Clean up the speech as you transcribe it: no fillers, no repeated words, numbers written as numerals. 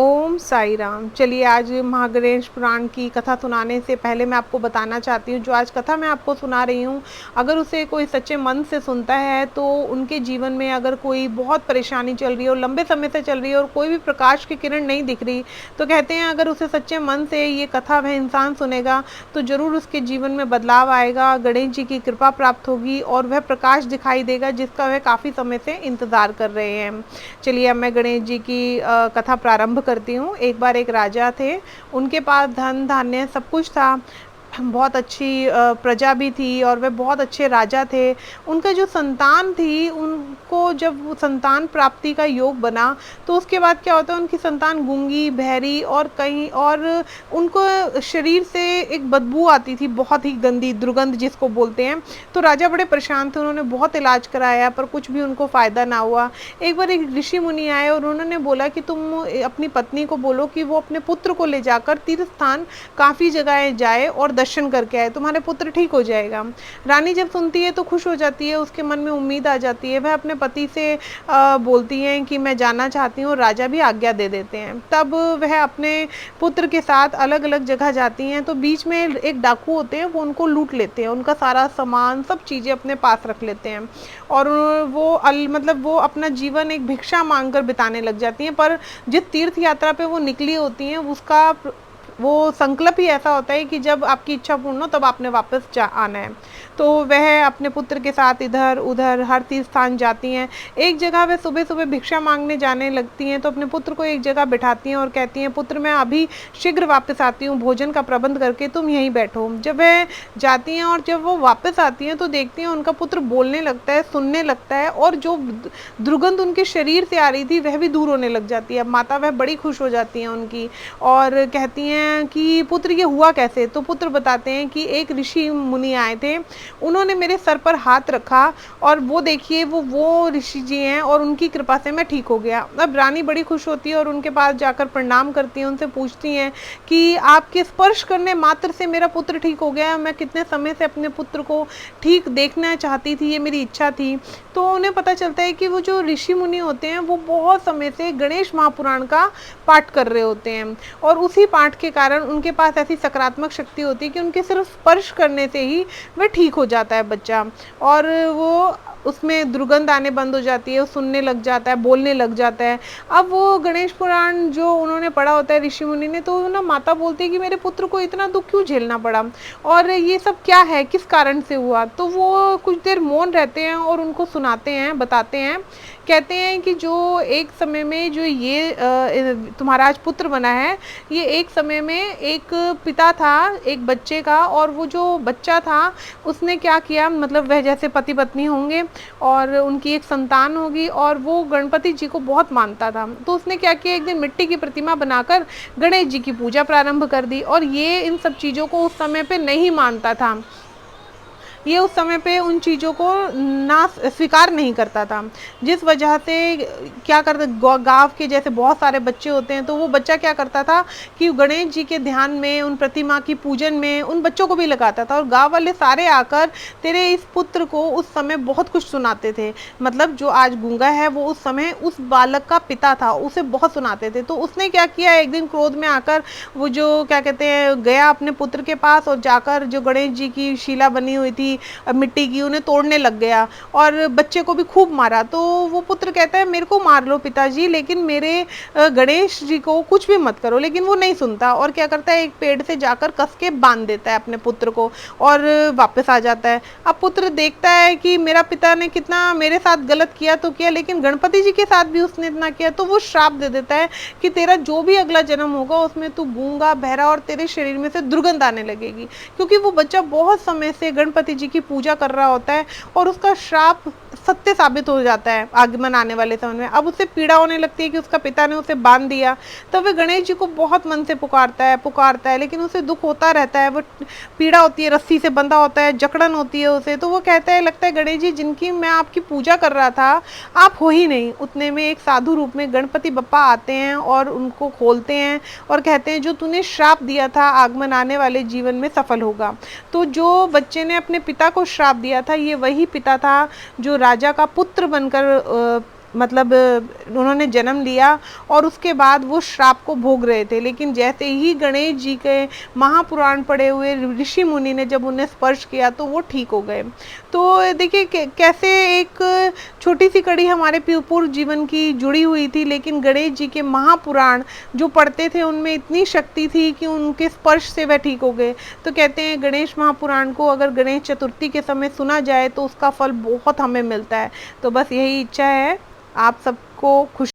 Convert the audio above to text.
ओम साई राम। चलिए आज महागणेश पुराण की कथा सुनाने से पहले मैं आपको बताना चाहती हूँ, जो आज कथा मैं आपको सुना रही हूँ, अगर उसे कोई सच्चे मन से सुनता है तो उनके जीवन में अगर कोई बहुत परेशानी चल रही है और लंबे समय से चल रही है और कोई भी प्रकाश की किरण नहीं दिख रही, तो कहते हैं अगर उसे सच्चे मन से ये कथा वह इंसान सुनेगा तो ज़रूर उसके जीवन में बदलाव आएगा, गणेश जी की कृपा प्राप्त होगी और वह प्रकाश दिखाई देगा जिसका वह काफ़ी समय से इंतज़ार कर रहे हैं। चलिए अब मैं गणेश जी की कथा प्रारंभ करती हूँ। एक बार एक राजा थे, उनके पास धन धान्य सब कुछ था, बहुत अच्छी प्रजा भी थी और वे बहुत अच्छे राजा थे। उनका जो संतान थी, उनको जब वो संतान प्राप्ति का योग बना तो उसके बाद क्या होता है, उनकी संतान गूंगी, बहरी और कहीं और उनको शरीर से एक बदबू आती थी, बहुत ही गंदी दुर्गंध जिसको बोलते हैं। तो राजा बड़े परेशान थे, उन्होंने बहुत इलाज कराया पर कुछ भी उनको फ़ायदा ना हुआ। एक बार एक ऋषि मुनि आए और उन्होंने बोला कि तुम अपनी पत्नी को बोलो कि वो अपने पुत्र को ले जाकर तीर्थ स्थान काफ़ी जगह जाए और दर्शन करके आए, तुम्हारे पुत्र ठीक हो जाएगा। रानी जब सुनती है तो खुश हो जाती है, उसके मन में उम्मीद आ जाती है, वह अपने पति से बोलती हैं कि मैं जाना चाहती हूँ, राजा भी आज्ञा दे देते हैं। तब वह अपने पुत्र के साथ अलग अलग जगह जाती हैं, तो बीच में एक डाकू होते हैं, वो उनको लूट लेते हैं, उनका सारा सामान सब चीज़ें अपने पास रख लेते हैं और वो मतलब वो अपना जीवन एक भिक्षा मांग कर बिताने लग जाती हैं। पर जिस तीर्थ यात्रा पे वो निकली होती हैं उसका वो संकल्प ही ऐसा होता है कि जब आपकी इच्छा पूर्ण हो तब आपने वापस आना है। तो वह अपने पुत्र के साथ इधर उधर हर तीर्थ स्थान जाती हैं। एक जगह वह सुबह सुबह भिक्षा मांगने जाने लगती हैं, तो अपने पुत्र को एक जगह बिठाती हैं और कहती हैं, पुत्र मैं अभी शीघ्र वापस आती हूँ, भोजन का प्रबंध करके तुम यहीं बैठो। जब वह जाती हैं और जब वो वापस आती हैं तो देखती हैं उनका पुत्र बोलने लगता है, सुनने लगता है और जो दुर्गंध उनके शरीर से आ रही थी वह भी दूर होने लग जाती है। अब माता वह बड़ी खुश हो जाती हैं उनकी और कहती हैं कि पुत्र ये हुआ कैसे। तो पुत्र बताते हैं कि एक ऋषि मुनि आए थे, उन्होंने मेरे सर पर हाथ रखा और वो देखिए वो ऋषि जी हैं और उनकी कृपा से मैं ठीक हो गया। अब रानी बड़ी खुश होती है और उनके पास जाकर प्रणाम करती हैं, उनसे पूछती हैं कि आपके स्पर्श करने मात्र से मेरा पुत्र ठीक हो गया, मैं कितने समय से अपने पुत्र को ठीक देखना चाहती थी, ये मेरी इच्छा थी। तो उन्हें पता चलता है कि वो जो ऋषि मुनि होते हैं वो बहुत समय से गणेश महापुराण का पाठ कर रहे होते हैं और उसी पाठ के कारण उनके पास ऐसी सकारात्मक शक्ति होती है कि उनके सिर्फ स्पर्श करने से ही वह ठीक हो जाता है बच्चा और वो उसमें दुर्गंध आने बंद हो जाती है, वो सुनने लग जाता है, बोलने लग जाता है। अब वो गणेश पुराण जो उन्होंने पढ़ा होता है ऋषि मुनि ने, तो ना माता बोलती है कि मेरे पुत्र को इतना दुख क्यों झेलना पड़ा और ये सब क्या है, किस कारण से हुआ। तो वो कुछ देर मौन रहते हैं और उनको सुनाते हैं, बताते हैं, कहते हैं कि जो एक समय में जो ये तुम्हारा आज पुत्र बना है, ये एक समय में एक पिता था एक बच्चे का और वो जो बच्चा था उसने क्या किया, मतलब वह जैसे पति पत्नी होंगे और उनकी एक संतान होगी और वो गणपति जी को बहुत मानता था। तो उसने क्या किया, एक दिन मिट्टी की प्रतिमा बनाकर गणेश जी की पूजा प्रारंभ कर दी और ये इन सब चीज़ों को उस समय पे नहीं मानता था, ये उस समय पे उन चीज़ों को ना स्वीकार नहीं करता था, जिस वजह से क्या करता, गाँव के जैसे बहुत सारे बच्चे होते हैं तो वो बच्चा क्या करता था कि गणेश जी के ध्यान में, उन प्रतिमा की पूजन में उन बच्चों को भी लगाता था और गाँव वाले सारे आकर तेरे इस पुत्र को उस समय बहुत कुछ सुनाते थे। मतलब जो आज गूंगा है वो उस समय उस बालक का पिता था, उसे बहुत सुनाते थे। तो उसने क्या किया, एक दिन क्रोध में आकर वो जो क्या कहते हैं गया अपने पुत्र के पास और जाकर जो गणेश जी की शिला बनी हुई थी मिट्टी की, उन्हें तोड़ने लग गया और बच्चे को भी खूब मारा। तो वो पुत्र कहता है मेरे को मार लो पिताजी, लेकिन मेरे गणेश जी को कुछ भी मत करो। लेकिन वो नहीं सुनता और क्या करता है, एक पेड़ से जाकर कस के बांध देता है अपने पुत्र को और वापस आ जाता है। अब पुत्र देखता है कि मेरा पिता ने कितना मेरे साथ गलत किया तो किया, लेकिन गणपति जी के साथ भी उसने इतना किया, तो वो श्राप दे देता है कि तेरा जो भी अगला जन्म होगा उसमें तू गूंगा बहरा और तेरे शरीर में से दुर्गंध आने लगेगी। क्योंकि वो बच्चा बहुत समय से गणपति जी की पूजा कर रहा होता है और उसका श्राप सत्य साबित हो जाता है आगमन आने वाले समय में। अब उसे पीड़ा होने लगती है कि उसका पिता ने उसे बांध दिया, तब वह गणेश जी को बहुत मन से पुकारता है, लेकिन उसे दुख होता रहता है, वो पीड़ा होती है, रस्सी से बंधा होता है, जकड़न होती है उसे। तो वो कहता है, लगता है गणेश जी जिनकी मैं आपकी पूजा कर रहा था आप हो ही नहीं। उतने में एक साधु रूप में गणपति बप्पा आते हैं और उनको खोलते हैं और कहते हैं जो तूने श्राप दिया था आगमन आने वाले जीवन में सफल होगा। तो जो बच्चे ने अपने पिता को श्राप दिया था, ये वही पिता था जो राजा का पुत्र बनकर मतलब उन्होंने जन्म लिया और उसके बाद वो श्राप को भोग रहे थे, लेकिन जैसे ही गणेश जी के महापुराण पढ़े हुए ऋषि मुनि ने जब उन्हें स्पर्श किया तो वो ठीक हो गए। तो देखिए कैसे एक छोटी सी कड़ी हमारे पूर्व जीवन की जुड़ी हुई थी, लेकिन गणेश जी के महापुराण जो पढ़ते थे उनमें इतनी शक्ति थी कि उनके स्पर्श से वह ठीक हो गए। तो कहते हैं गणेश महापुराण को अगर गणेश चतुर्थी के समय सुना जाए तो उसका फल बहुत हमें मिलता है। तो बस यही इच्छा है, आप सबको खुश